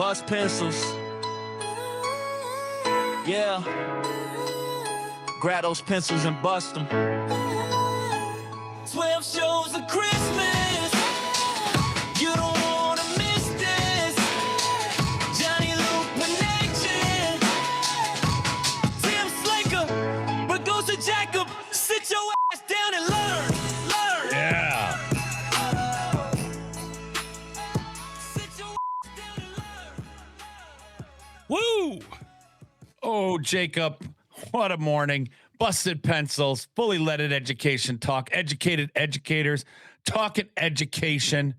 bust pencils. Yeah. Grab those pencils and bust them. 12 shows of Christmas. You don't wanna miss this. Johnny Lupinacci. Tim Slaker. But goes to Jakob. Sit your ass down and learn. Yeah. Sit your ass down and learn. Woo! Oh, Jacob, what a morning. Busted pencils, fully leaded education talk, educated educators, talking education.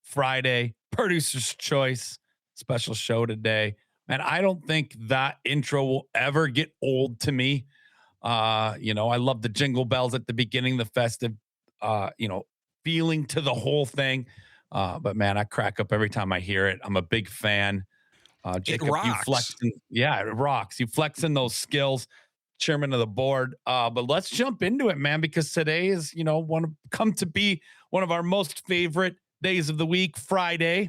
Friday, producer's choice, special show today. Man, I don't think that intro will ever get old to me. I love the jingle bells at the beginning, the festive, feeling to the whole thing. But man, I crack up every time I hear it. I'm a big fan. Jacob, rocks. you flexing, yeah, it rocks. You flexing those skills, chairman of the board. But let's jump into it, man, because today is, come to be one of our most favorite days of the week, Friday.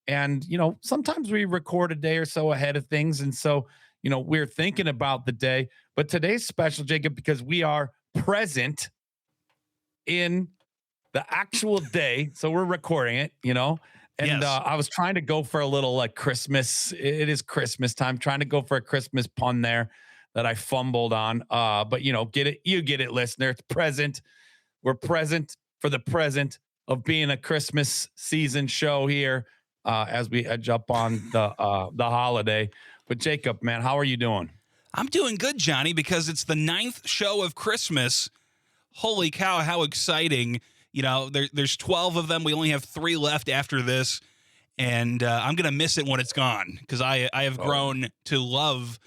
And, sometimes we record a day or so ahead of things. And so, we're thinking about the day. But today's special, Jacob, because we are present in the actual day. So we're recording it, And Yes. I was trying to go for a little like Christmas. It is Christmas time. Trying to go for a Christmas pun there that I fumbled on. But get it. You get it, listener. It's present. We're present for the present of being a Christmas season show here as we edge up on the holiday. But Jacob, man, how are you doing? I'm doing good, Johnny, because it's the 9th show of Christmas. Holy cow, how exciting. There's 12 of them. We only have 3 left after this. And I'm going to miss it when it's gone because I have grown to love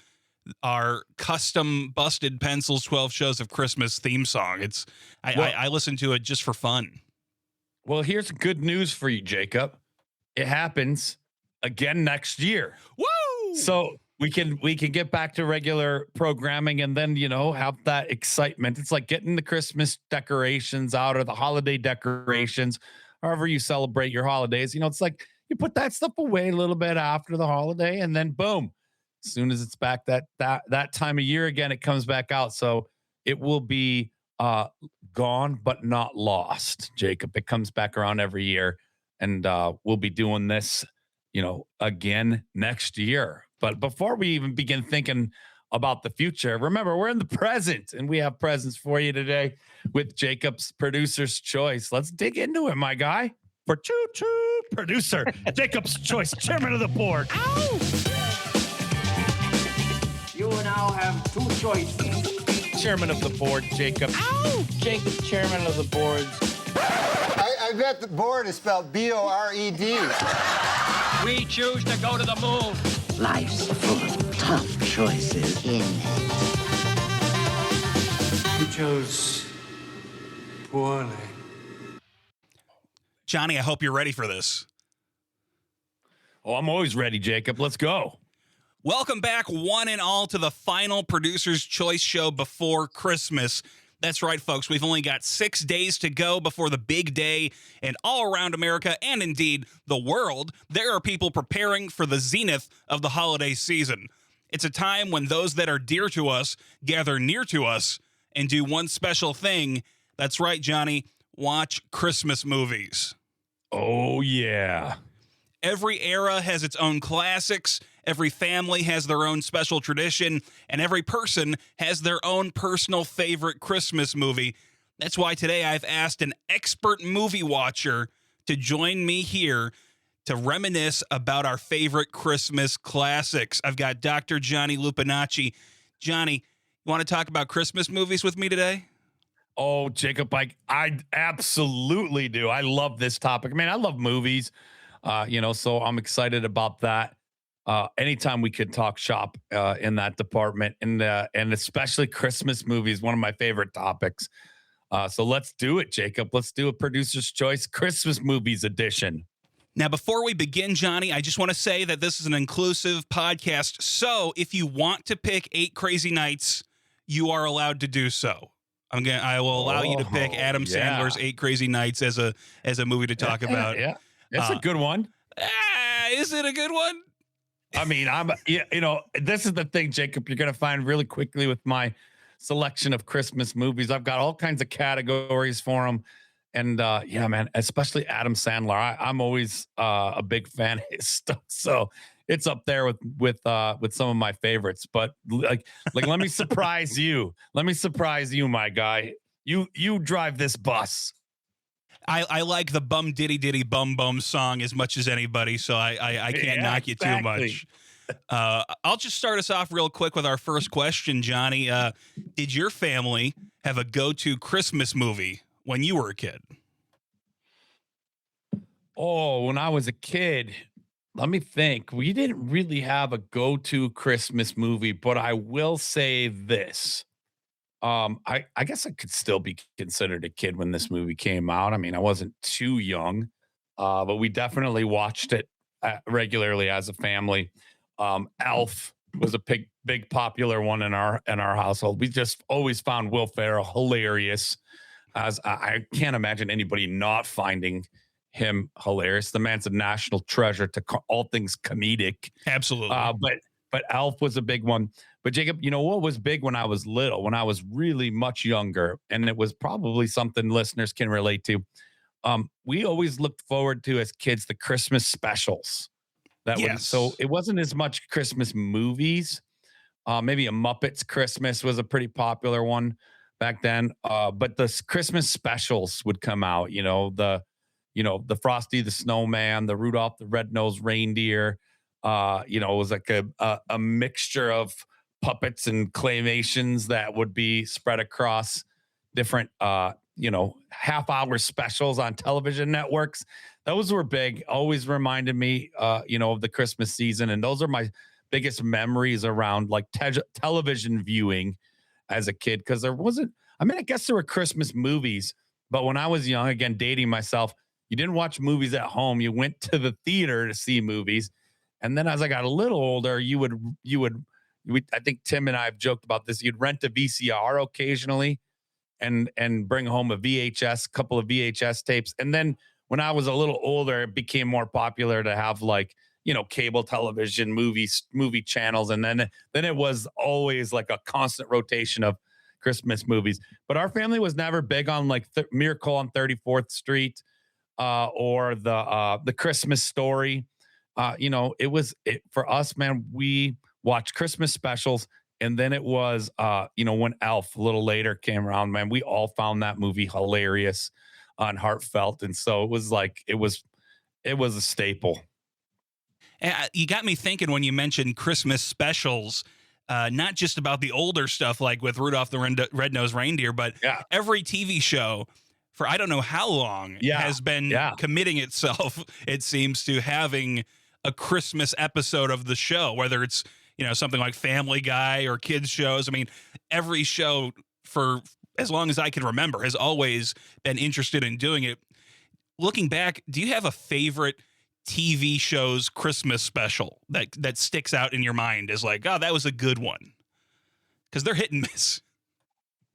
our custom busted pencils 12 shows of Christmas theme song. I listen to it just for fun. Well, here's good news for you, Jacob. It happens again next year. Woo! So we can get back to regular programming and then, have that excitement. It's like getting the Christmas decorations out or the holiday decorations, however you celebrate your holidays. It's like you put that stuff away a little bit after the holiday and then boom, as soon as it's back that time of year again, it comes back out. So it will be gone, but not lost, Jacob. It comes back around every year and we'll be doing this, again next year. But before we even begin thinking about the future, remember, we're in the present and we have presents for you today with Jacob's producer's choice. Let's dig into it, my guy. For choo-choo producer, Jacob's choice, chairman of the board. Ow! You now have 2 choices. Chairman of the board, Jacob. Ow! Jacob, chairman of the board. I bet the board is spelled B-O-R-E-D. We choose to go to the moon. Life's full of tough choices in it. You chose poorly. Johnny, I hope you're ready for this. Oh, I'm always ready, Jacob. Let's go. Welcome back, one and all, to the final Producer's Choice show before Christmas. That's right, folks. We've only got 6 days to go before the big day, and all around America, and indeed the world, there are people preparing for the zenith of the holiday season. It's a time when those that are dear to us gather near to us and do one special thing. That's right, Johnny. Watch Christmas movies. Oh, yeah. Every era has its own classics, every family has their own special tradition, and every person has their own personal favorite Christmas movie. That's why today I've asked an expert movie watcher to join me here to reminisce about our favorite Christmas classics. I've got Dr. Johnny Lupinacci. Johnny, you want to talk about Christmas movies with me today? Oh, Jacob, I absolutely do. I love this topic. Man, I love movies. So I'm excited about that. Anytime we could talk shop in that department, and especially Christmas movies, one of my favorite topics. So let's do it, Jacob. Let's do a Producer's Choice Christmas Movies edition. Now, before we begin, Johnny, I just want to say that this is an inclusive podcast. So if you want to pick 8 Crazy Nights, you are allowed to do so. I will allow you to pick Adam Sandler's 8 Crazy Nights as a movie to talk about. Yeah. It's a good one. Is it a good one? I mean, this is the thing, Jacob, you're going to find really quickly with my selection of Christmas movies. I've got all kinds of categories for them. And yeah, man, especially Adam Sandler. I'm always a big fan of his stuff. So it's up there with some of my favorites. But let me surprise you. Let me surprise you, my guy. You drive this bus. I like the bum diddy diddy bum bum song as much as anybody, so I can't knock you too much. I'll just start us off real quick with our first question, Johnny. Did your family have a go-to Christmas movie when you were a kid? Oh, when I was a kid, let me think. We didn't really have a go-to Christmas movie, but I will say this. I guess I could still be considered a kid when this movie came out. I mean, I wasn't too young, but we definitely watched it regularly as a family. Elf was a big popular one in our household. We just always found Will Ferrell hilarious. As I can't imagine anybody not finding him hilarious. The man's a national treasure to all things comedic. Absolutely. But Elf was a big one. But Jacob, you know what was big when I was little, when I was really much younger, and it was probably something listeners can relate to. We always looked forward to as kids the Christmas specials. So it wasn't as much Christmas movies. Maybe a Muppets Christmas was a pretty popular one back then. But the Christmas specials would come out. The Frosty the Snowman, the Rudolph the Red-Nosed Reindeer. It was like a mixture of puppets and claymations that would be spread across different half-hour specials on television networks. Those were big. Always reminded me of the Christmas season, and those are my biggest memories around like television viewing as a kid, because there wasn't, I guess there were Christmas movies, but when I was young, again dating myself, you didn't watch movies at home. You went to the theater to see movies. And then as I got a little older, I think Tim and I have joked about this. You'd rent a VCR occasionally and bring home a couple of VHS tapes. And then when I was a little older, it became more popular to have cable television, movie channels. And then it was always like a constant rotation of Christmas movies. But our family was never big on like Miracle on 34th Street or the Christmas Story. For us, man, we watched Christmas specials, and then it was, when Elf a little later came around, man, we all found that movie hilarious and heartfelt, and so it was a staple. You got me thinking when you mentioned Christmas specials, not just about the older stuff like with Rudolph the Red-Nosed Reindeer, but every TV show for I don't know how long has been committing itself, it seems, to having a Christmas episode of the show, whether it's, something like Family Guy or kids shows. I mean, every show for as long as I can remember has always been interested in doing it. Looking back, do you have a favorite TV show's Christmas special that sticks out in your mind as like, oh, that was a good one? Because they're hit and miss.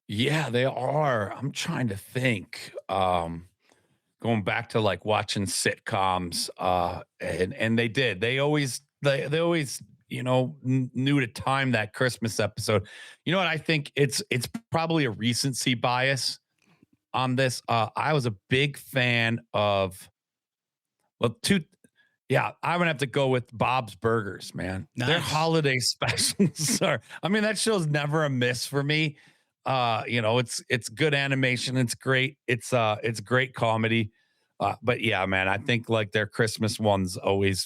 Yeah, they are. I'm trying to think. Going back to like watching sitcoms, and they always knew to time that Christmas episode. You know what? I think it's probably a recency bias on this. I was a big fan of, I'm gonna have to go with Bob's Burgers, man. Nice. Their holiday specials are, that show's never a miss for me. It's good animation. It's great. It's great comedy. But yeah, man, I think like their Christmas ones always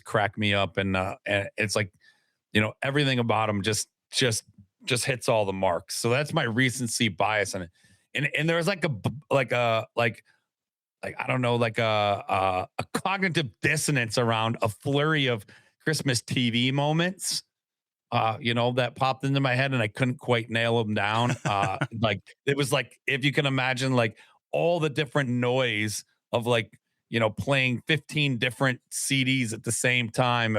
crack me up. And it's like, everything about them just hits all the marks. So that's my recency bias on it. And there's like I don't know, like a cognitive dissonance around a flurry of Christmas TV moments. That popped into my head and I couldn't quite nail them down. It was like, if you can imagine like all the different noise of playing 15 different CDs at the same time.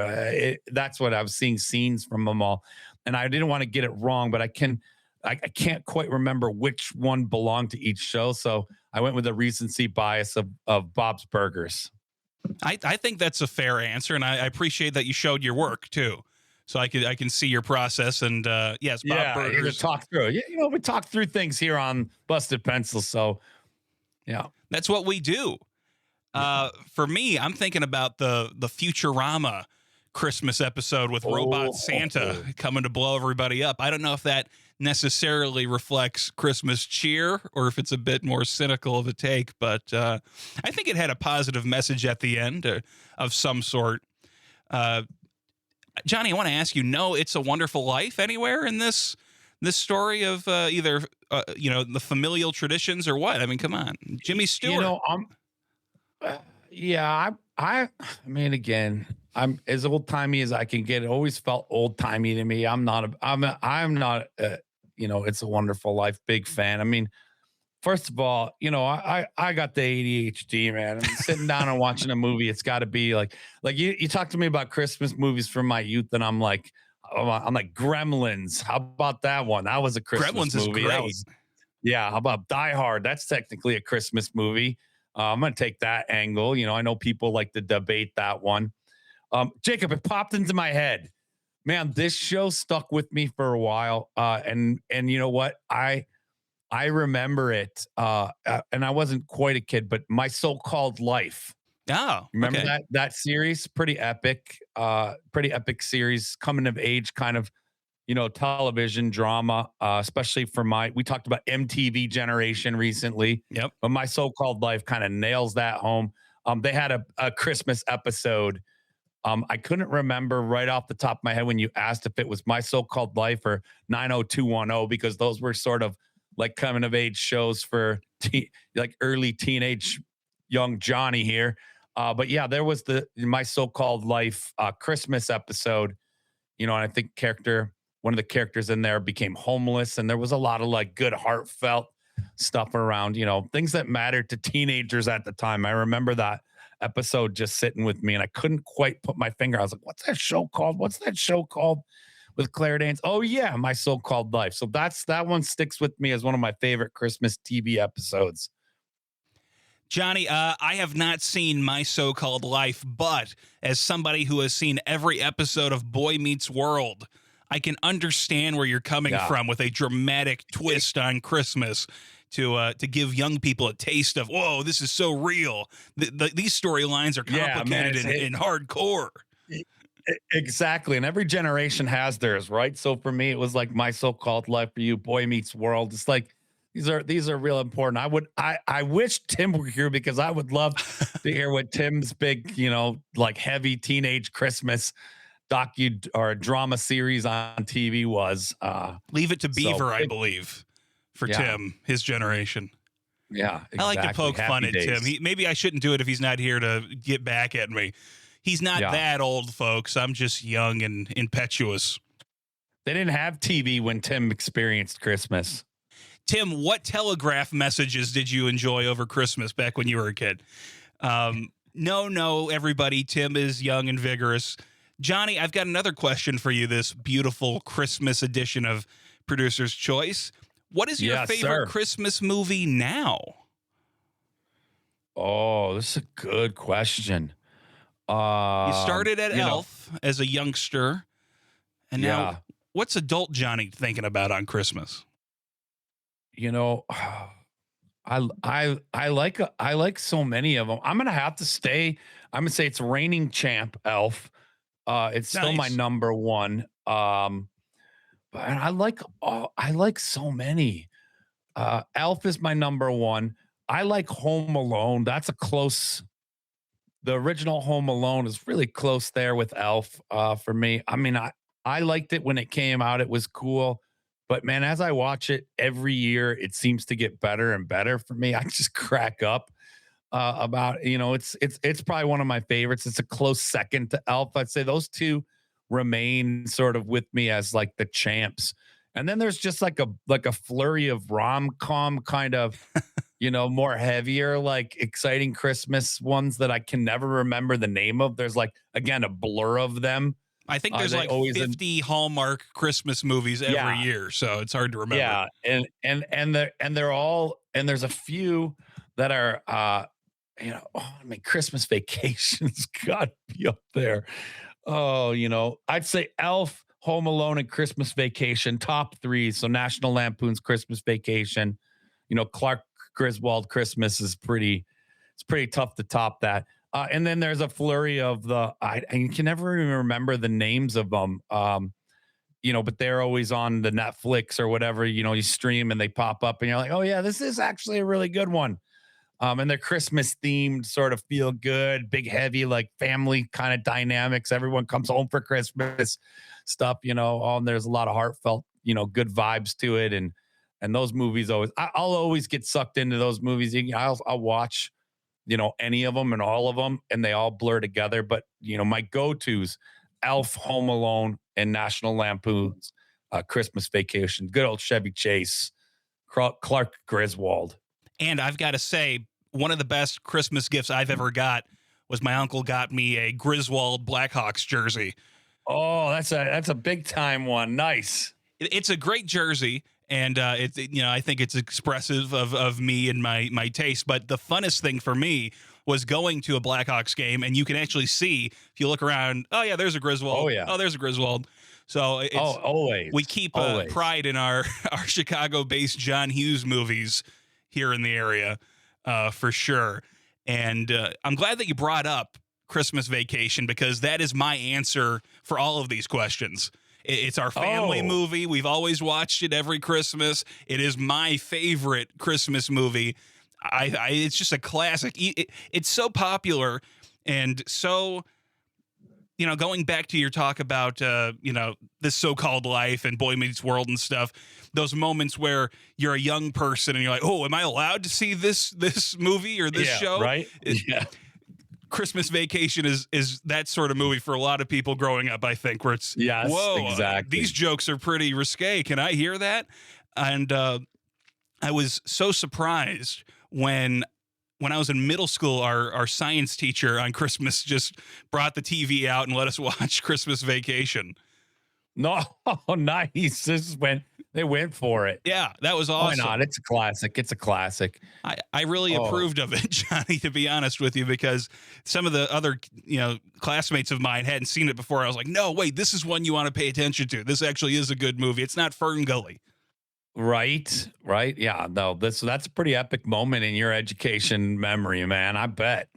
That's what I was seeing scenes from them all. And I didn't want to get it wrong, but I can't quite remember which one belonged to each show. So I went with the recency bias of Bob's Burgers. I think that's a fair answer, and I appreciate that you showed your work too, so I can see your process. And yes, Bob Yeah, you Burgers. to talk through. We talk through things here on Busted Pencil. So, yeah. That's what we do. For me, I'm thinking about the Futurama Christmas episode with Robot Santa coming to blow everybody up. I don't know if that necessarily reflects Christmas cheer or if it's a bit more cynical of a take, but I think it had a positive message at the end of some sort. Johnny, I want to ask you, no, It's a Wonderful Life anywhere in this story of either the familial traditions or what? I mean, come on, Jimmy Stewart. Yeah, I mean, again, I'm as old timey as I can get. It always felt old timey to me. I'm not It's a Wonderful Life big fan. I mean, first of all, I got the ADHD, man. I'm sitting down and watching a movie. It's got to be like you talk to me about Christmas movies from my youth, and I'm like Gremlins. How about that one? That was a Christmas Gremlins movie. is great. Yeah. How about Die Hard? That's technically a Christmas movie. I'm going to take that angle. I know people like to debate that one. Jacob, it popped into my head. Man, this show stuck with me for a while. And you know what? I remember it. And I wasn't quite a kid, but My So-Called Life. Oh, Remember okay. that series? Pretty epic series, coming of age kind of, television drama, especially for we talked about MTV generation recently. Yep. But My So-Called Life kind of nails that home. They had a Christmas episode. I couldn't remember right off the top of my head when you asked if it was My So-Called Life or 90210, because those were sort of like coming of age shows for like early teenage young Johnny here. But yeah, there was the My So-Called Life Christmas episode, and I think one of the characters in there became homeless, and there was a lot of like good heartfelt stuff around, things that mattered to teenagers at the time. I remember that episode just sitting with me, and I couldn't quite put my finger. I was like, what's that show called? With Claire Danes? Oh yeah, My So-Called Life. So that one sticks with me as one of my favorite Christmas TV episodes. Johnny, I have not seen My So-Called Life, but as somebody who has seen every episode of Boy Meets World, I can understand where you're coming from with a dramatic twist on Christmas to give young people a taste of, whoa, this is so real. These storylines are complicated and hardcore. Exactly. And every generation has theirs, right? So for me, it was like My So-Called Life. For you, Boy Meets World. It's like, these are real important. I wish Tim were here, because I would love to hear what Tim's big, like heavy teenage Christmas docu or drama series on TV was. Leave It to Beaver, I believe, for Tim, his generation. Yeah, exactly. I like to poke fun at Tim. Maybe I shouldn't do it if he's not here to get back at me. He's not that old, folks. I'm just young and impetuous. They didn't have TV when Tim experienced Christmas. Tim, what telegraph messages did you enjoy over Christmas back when you were a kid? No, everybody. Tim is young and vigorous. Johnny, I've got another question for you this beautiful Christmas edition of Producer's Choice. What is your favorite Christmas movie now? Oh, this is a good question. You started at Elf as a youngster, and now what's adult Johnny thinking about on Christmas? I like so many of them. I'm gonna say it's reigning champ Elf. It's still my number one. But I like so many. Elf is my number one. I like Home Alone. That's a close. The original Home Alone is really close there with Elf for me. I mean, I liked it when it came out. It was cool. But man, as I watch it every year, it seems to get better and better for me. I just crack up about, it's probably one of my favorites. It's a close second to Elf. I'd say those two remain sort of with me as like the champs. And then there's just like a flurry of rom-com kind of, more heavier, like exciting Christmas ones that I can never remember the name of. There's like, again, a blur of them. I think there's like 50 Hallmark Christmas movies every year, so it's hard to remember. Yeah, and they're all, and there's a few that are I mean, Christmas Vacation's got to be up there. Oh, I'd say Elf, Home Alone, and Christmas Vacation, top three. So National Lampoon's Christmas Vacation, Clark Griswold Christmas is it's pretty tough to top that. And then there's a flurry of I can never even remember the names of them. But they're always on the Netflix or whatever, you stream and they pop up and you're like, oh yeah, this is actually a really good one. And they're Christmas themed, sort of feel good, big, heavy, like family kind of dynamics. Everyone comes home for Christmas stuff, and there's a lot of heartfelt, good vibes to it. And those movies I'll always get sucked into those movies. I'll watch, any of them and all of them, and they all blur together. But, my go-tos, Elf, Home Alone, and National Lampoon's Christmas Vacation. Good old Chevy Chase, Clark Griswold. And I've got to say, one of the best Christmas gifts I've ever got was my uncle got me a Griswold Blackhawks jersey. Oh, that's a big time one. Nice. It's a great jersey, and I think it's expressive of me and my taste. But the funnest thing for me was going to a Blackhawks game, and you can actually see, if you look around, oh yeah, there's a Griswold. Oh yeah, oh there's a Griswold. So always we keep pride in our Chicago-based John Hughes movies here in the area, for sure. And I'm glad that you brought up Christmas Vacation, because that is my answer for all of these questions. It's our family movie. We've always watched it every Christmas. It is my favorite Christmas movie. It's just a classic. It's so popular, and so, going back to your talk about, this so-called life and Boy Meets World and stuff, those moments where you're a young person and you're like, oh, am I allowed to see this movie or this show? Right. Yeah. Christmas Vacation is that sort of movie for a lot of people growing up, I think, where it's, yes, whoa, exactly. These jokes are pretty risque. Can I hear that? And I was so surprised when I was in middle school, our science teacher on Christmas just brought the TV out and let us watch Christmas Vacation. No, nice. They went for it. Yeah, that was awesome. Why not? It's a classic. It's a classic. I really approved of it, Johnny, to be honest with you, because some of the other, classmates of mine hadn't seen it before. I was like, no, wait, this is one you want to pay attention to. This actually is a good movie. It's not Fern Gully. Right. Yeah. No, that's a pretty epic moment in your education memory, man. I bet.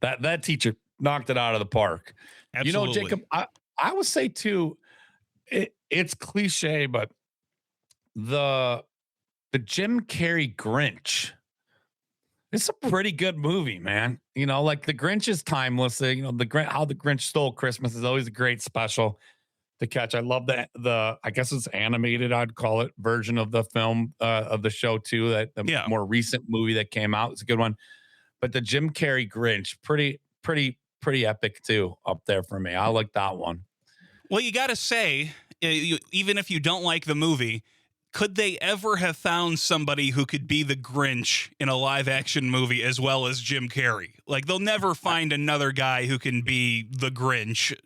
That teacher knocked it out of the park. Absolutely. Jacob, I would say too, it's cliche, but the Jim Carrey Grinch, it's a pretty good movie, man. Like the Grinch is timeless. How the Grinch Stole Christmas is always a great special to catch. I love the I guess it's animated, I'd call it, version of the film, of the show too. That the more recent movie that came out, it's a good one. But the Jim Carrey Grinch, pretty epic too, up there for me. I like that one. Well, you got to say, even if you don't like the movie, could they ever have found somebody who could be the Grinch in a live action movie as well as Jim Carrey? Like, they'll never find another guy who can be the Grinch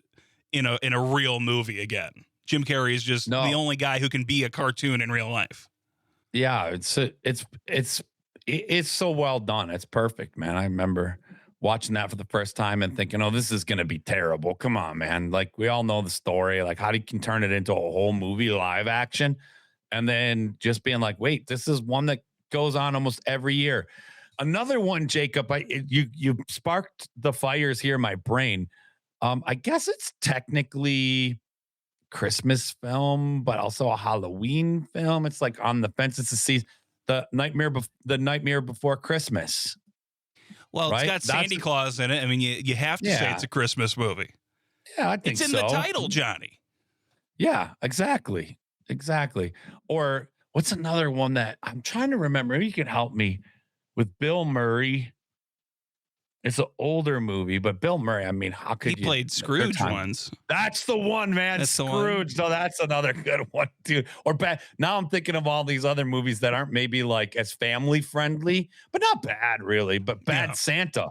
in a real movie again. Jim Carrey is just the only guy who can be a cartoon in real life. Yeah, it's so well done. It's perfect, man. I remember watching that for the first time and thinking, oh, this is going to be terrible. Come on, man. Like, we all know the story. Like, how you can turn it into a whole movie live action, and then just being like, wait, this is one that goes on almost every year. Another one, Jacob, you sparked the fires here in my brain. I guess it's technically Christmas film, but also a Halloween film. It's like on the fence. It's the Nightmare Before Christmas. Well, right? It's got Sandy Claus in it. I mean, you have to say it's a Christmas movie. Yeah, I think it's in the title, Johnny. Yeah, exactly. Or what's another one that I'm trying to remember? Maybe you can help me with Bill Murray. It's an older movie, but Bill Murray, I mean, how could he played Scrooge once? That's the one, man. That's Scrooge. So that's another good one, too. Or bad. Now I'm thinking of all these other movies that aren't maybe like as family friendly, but not bad, really. But Bad Santa.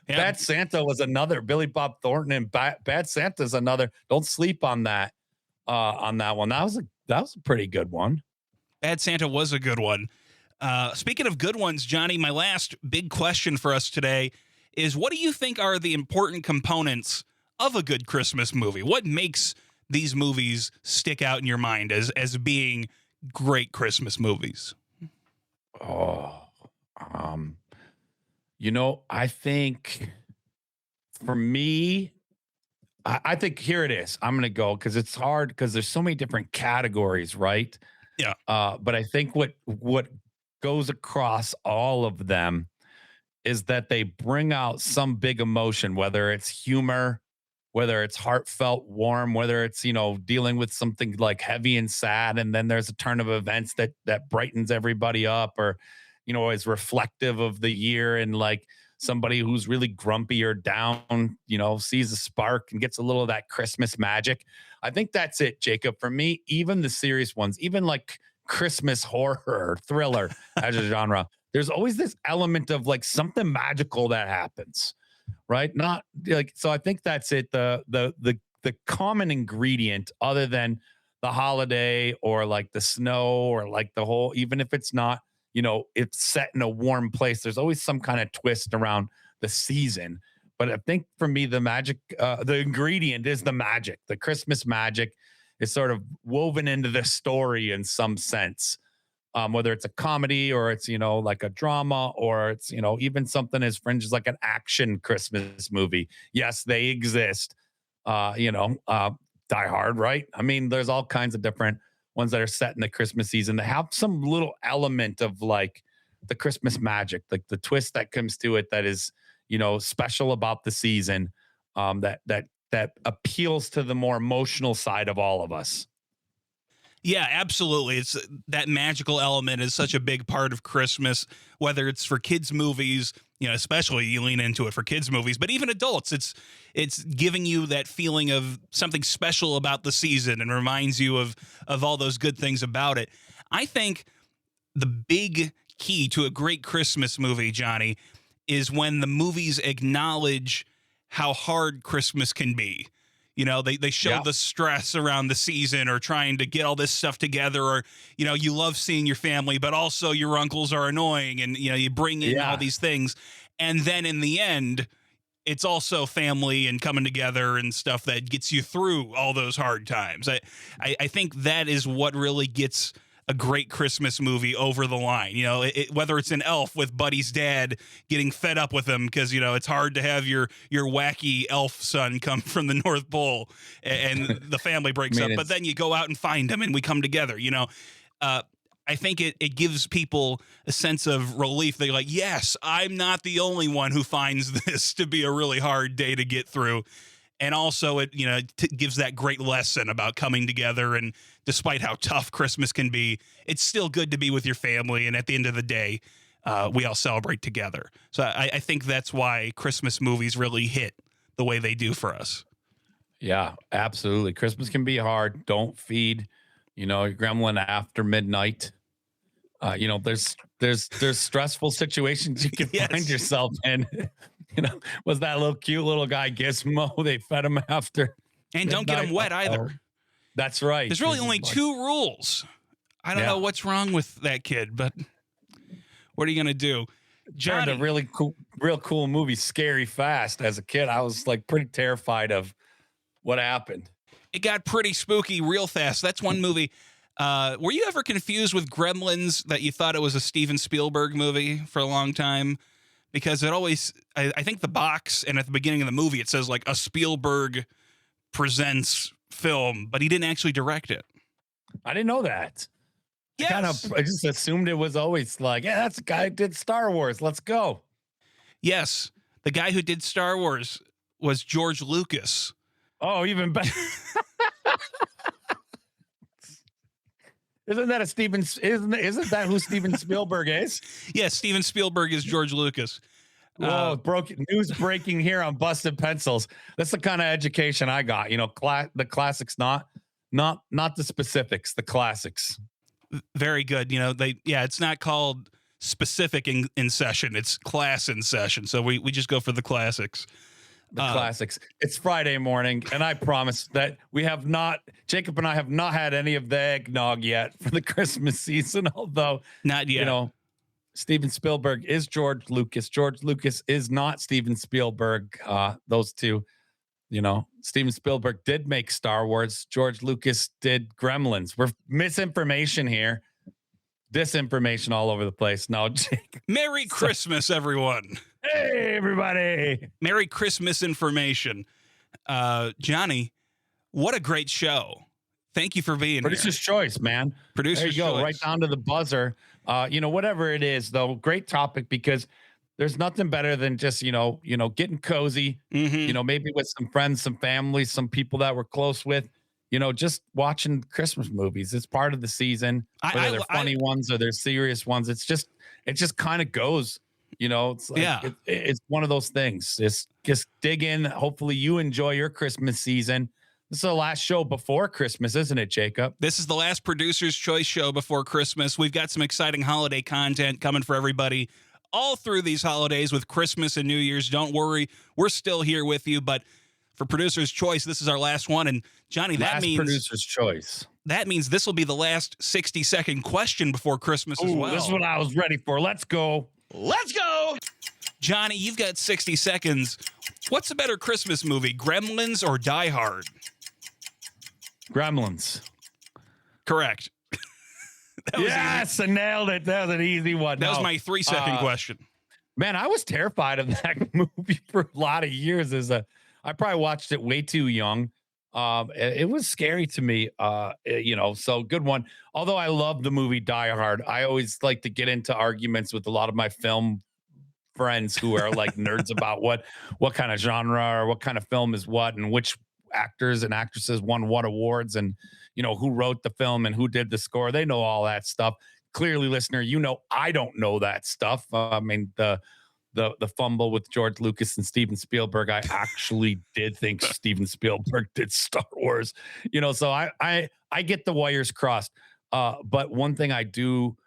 Yeah. Bad Santa was another. Billy Bob Thornton and Bad Santa is another. Don't sleep on that. On that one. That was a pretty good one. Bad Santa was a good one. Speaking of good ones, Johnny, my last big question for us today is, what do you think are the important components of a good Christmas movie? What makes these movies stick out in your mind as being great Christmas movies? Oh, I think for me, I think here it is. I'm going to go because it's hard because there's so many different categories, right? Yeah. But I think what goes across all of them is that they bring out some big emotion, whether it's humor, whether it's heartfelt, warm, whether it's, dealing with something like heavy and sad. And then there's a turn of events that brightens everybody up, or, is reflective of the year. And like somebody who's really grumpy or down, sees a spark and gets a little of that Christmas magic. I think that's it, Jacob. For me, even the serious ones, even like Christmas horror, thriller as a genre, there's always this element of like something magical that happens, right? Not like, so I think that's it. The common ingredient, other than the holiday or like the snow or like the whole, even if it's not, it's set in a warm place, there's always some kind of twist around the season. But I think for me, the magic, the ingredient is the magic. The Christmas magic is sort of woven into the story in some sense. Whether it's a comedy or it's, like a drama, or it's, even something as fringe as like an action Christmas movie. Yes, they exist. Die Hard, right? I mean, there's all kinds of different ones that are set in the Christmas season that have some little element of like the Christmas magic, like the twist that comes to it that is, special about the season, that appeals to the more emotional side of all of us. Yeah, absolutely. It's that magical element is such a big part of Christmas, whether it's for kids' movies, especially you lean into it for kids' movies, but even adults, it's giving you that feeling of something special about the season and reminds you of all those good things about it. I think the big key to a great Christmas movie, Johnny, is when the movies acknowledge how hard Christmas can be. They show the stress around the season, or trying to get all this stuff together, or, you love seeing your family, but also your uncles are annoying, and, you bring in all these things. And then in the end, it's also family and coming together and stuff that gets you through all those hard times. I think that is what really gets a great Christmas movie over the line. Whether it's an elf with Buddy's dad getting fed up with him because, it's hard to have your wacky elf son come from the North Pole, and the family breaks up, but then you go out and find him and we come together. I think it gives people a sense of relief. They're like, yes, I'm not the only one who finds this to be a really hard day to get through. And also it, gives that great lesson about coming together. And despite how tough Christmas can be, it's still good to be with your family. And at the end of the day, we all celebrate together. So I think that's why Christmas movies really hit the way they do for us. Yeah, absolutely. Christmas can be hard. Don't feed, your gremlin after midnight. There's stressful situations you can find yourself in. Was that little cute little guy Gizmo? They fed him after. And don't get him wet either. That's right. There's really only 2 rules. I don't know what's wrong with that kid, but what are you going to do? Johnny, a really real cool movie, Scary Fast. As a kid, I was like pretty terrified of what happened. It got pretty spooky real fast. That's one movie. Were you ever confused with Gremlins, that you thought it was a Steven Spielberg movie for a long time? Because it always, I think the box and at the beginning of the movie, it says like a Spielberg presents film, but he didn't actually direct it. I didn't know that. Yes. I just assumed it was always like, yeah, that's the guy who did Star Wars. Let's go. Yes. The guy who did Star Wars was George Lucas. Oh, even better. Isn't that isn't that who Steven Spielberg is? Yes, Steven Spielberg is George Lucas. Whoa, news breaking here on Busted Pencils. That's the kind of education I got. The classics, not the specifics, the classics. Very good. It's not called specific in session. It's class in session. So we just go for the classics. The classics. It's Friday morning, and I promise that Jacob and I have not had any of the eggnog yet for the Christmas season, although not yet. Steven Spielberg is George Lucas. George Lucas is not Steven Spielberg. Those two, Steven Spielberg did make Star Wars. George Lucas did Gremlins. We're misinformation here. Disinformation all over the place. No, Jake. Merry Christmas, everyone. Hey, everybody. Merry Christmas information. Johnny, what a great show. Thank you for being Producer's here. choice, man. Producer's there you go, choice. right down to the buzzer. Whatever it is, though, great topic because there's nothing better than just, getting cozy, maybe with some friends, some family, some people that we're close with, just watching Christmas movies. It's part of the season, whether they're funny ones or they're serious ones. It just kind of goes, it's like, it's one of those things. Just dig in. Hopefully you enjoy your Christmas season. This is the last show before Christmas, isn't it, Jacob? This is the last Producer's Choice show before Christmas. We've got some exciting holiday content coming for everybody all through these holidays with Christmas and New Year's. Don't worry, we're still here with you. But for Producer's Choice, this is our last one. And Johnny, that means Producer's Choice. That means this will be the last 60-second question before Christmas as well. This is what I was ready for. Let's go. Let's go. Johnny, you've got 60 seconds. What's a better Christmas movie, Gremlins or Die Hard? Gremlins. Correct. Yes, I nailed it. That was an easy one. That was my 3-second question. Man, I was terrified of that movie for a lot of years. I probably watched it way too young. It was scary to me. So good one. Although I love the movie Die Hard, I always like to get into arguments with a lot of my film friends who are like nerds about what kind of genre or what kind of film is what and which actors and actresses won what awards and who wrote the film and who did the score. They know all that stuff. Clearly, listener, I don't know that stuff. I mean, the fumble with George Lucas and Steven Spielberg, I actually did think Steven Spielberg did Star Wars. So I get the wires crossed. But one thing I do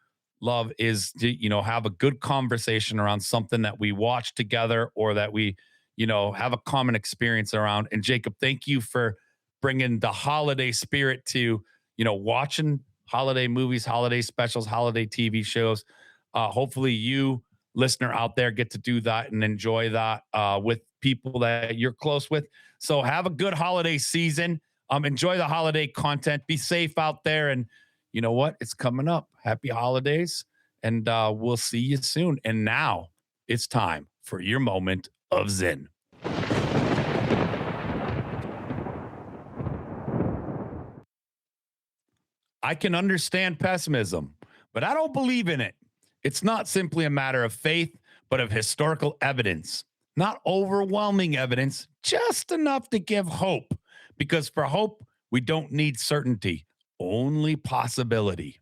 love is to have a good conversation around something that we watch together or that we have a common experience around. And Jacob, thank you for bringing the holiday spirit to, watching holiday movies, holiday specials, holiday TV shows. Hopefully you, listener out there, get to do that and enjoy that with people that you're close with. So have a good holiday season. Enjoy the holiday content. Be safe out there. And you know what? It's coming up. Happy holidays. And we'll see you soon. And now it's time for your moment of Zen. I can understand pessimism, but I don't believe in it. It's not simply a matter of faith, but of historical evidence. Not overwhelming evidence, just enough to give hope. Because for hope, we don't need certainty, only possibility.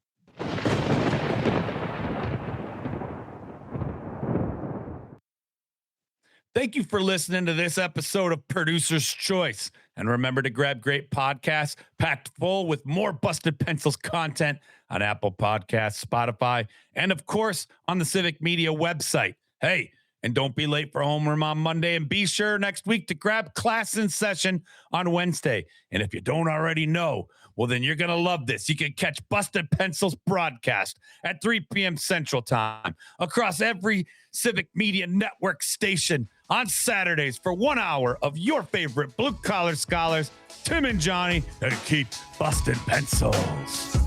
Thank you for listening to this episode of Producer's Choice. And remember to grab great podcasts packed full with more Busted Pencils content on Apple Podcasts, Spotify, and of course on the Civic Media website. Hey, and don't be late for homeroom on Monday, and be sure next week to grab Class in Session on Wednesday. And if you don't already know, well, then you're going to love this. You can catch Busted Pencils broadcast at 3 p.m. Central Time across every Civic Media Network station on Saturdays for 1 hour of your favorite blue-collar scholars, Tim and Johnny, and keep busting pencils.